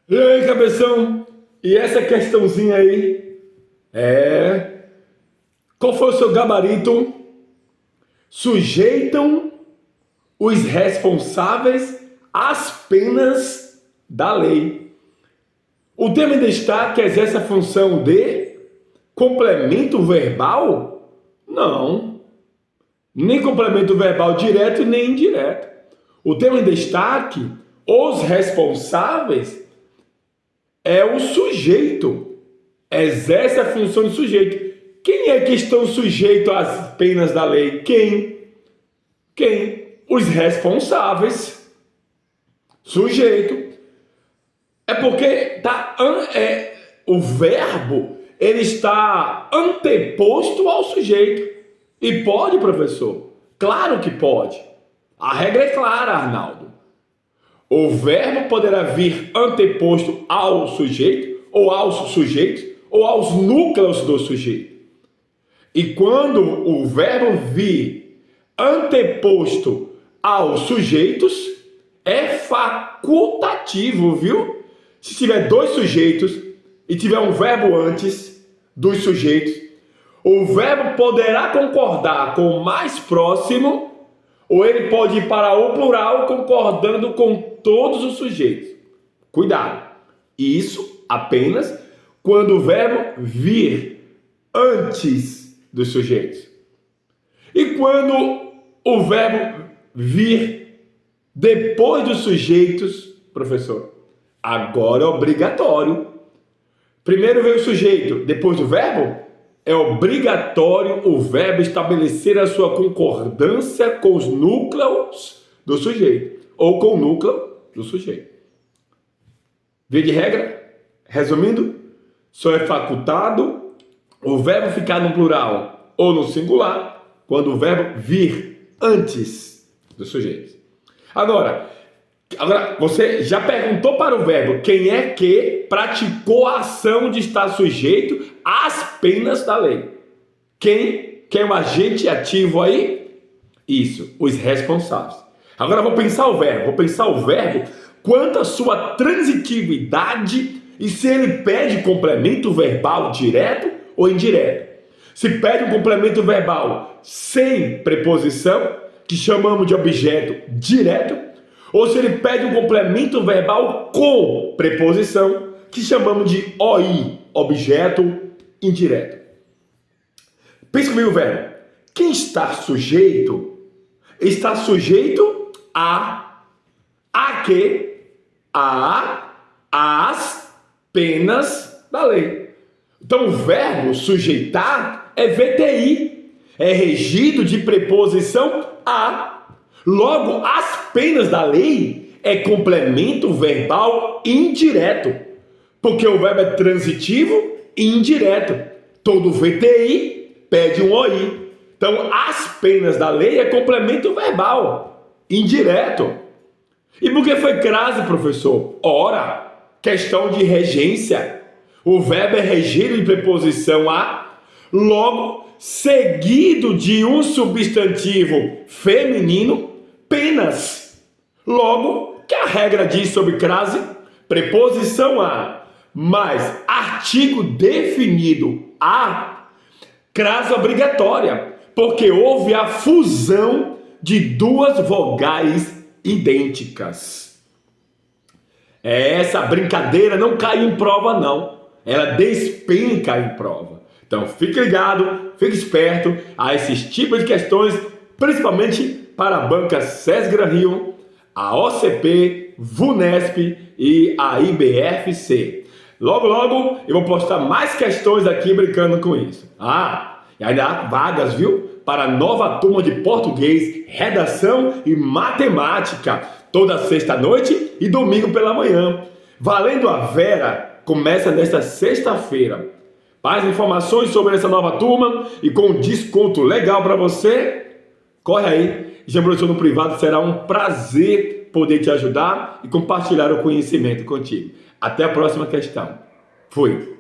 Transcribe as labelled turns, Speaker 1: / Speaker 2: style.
Speaker 1: E aí, cabeção? E essa questãozinha aí é... Qual foi o seu gabarito? Sujeitam os responsáveis às penas da lei. O termo em destaque exerce a função de complemento verbal? Não. Nem complemento verbal direto nem indireto. O termo em destaque, os responsáveis, é o sujeito. Exerce a função de sujeito. Quem é que estão sujeitos às penas da lei? Quem? Os responsáveis. Sujeito. É porque o verbo ele está anteposto ao sujeito. E pode, professor? Claro que pode. A regra é clara, Arnaldo. O verbo poderá vir anteposto ao sujeito, ou aos sujeitos, ou aos núcleos do sujeito. E quando o verbo vir anteposto aos sujeitos, é facultativo, viu? Se tiver dois sujeitos e tiver um verbo antes dos sujeitos, o verbo poderá concordar com o mais próximo, ou ele pode ir para o plural concordando com todos os sujeitos. Cuidado! Isso apenas quando o verbo vir antes dos sujeitos. E quando o verbo vir depois dos sujeitos, professor, agora é obrigatório. Primeiro vem o sujeito, depois do verbo, é obrigatório o verbo estabelecer a sua concordância com os núcleos do sujeito, ou com o núcleo do sujeito. Via de regra, resumindo, só é facultado o verbo ficar no plural ou no singular quando o verbo vir antes do sujeito. Agora, você já perguntou para o verbo quem é que praticou a ação de estar sujeito às penas da lei. Quem é um agente ativo aí? Isso, os responsáveis. Agora vou pensar o verbo quanto à sua transitividade e se ele pede complemento verbal direto ou indireto. Se pede um complemento verbal sem preposição, que chamamos de objeto direto, ou se ele pede um complemento verbal com preposição, que chamamos de OI, objeto indireto. Pense comigo, velho. Quem está sujeito a quê? Às penas da lei. Então, o verbo sujeitar é VTI, é regido de preposição a. Logo, as penas da lei é complemento verbal indireto, porque o verbo é transitivo e indireto. Todo VTI pede um OI. Então, as penas da lei é complemento verbal indireto. E por que foi crase, professor? Ora, questão de regência. O verbo é regido de preposição a, logo, seguido de um substantivo feminino, penas. Logo, que a regra diz sobre crase? Preposição a, mais artigo definido a, crase obrigatória, porque houve a fusão de duas vogais idênticas. Essa brincadeira não cai em prova, não. Ela despenca em prova. Então, fique ligado, fique esperto a esses tipos de questões, principalmente para a banca César Rio, a OCP, VUNESP e a IBFC. Logo, logo, eu vou postar mais questões aqui brincando com isso. E ainda há vagas, viu? Para a nova turma de português, redação e matemática, toda sexta-noite e domingo pela manhã. Valendo a Vera, começa nesta sexta-feira. Mais informações sobre essa nova turma e com um desconto legal para você, corre aí. Já no privado, será um prazer poder te ajudar e compartilhar o conhecimento contigo. Até a próxima questão. Fui!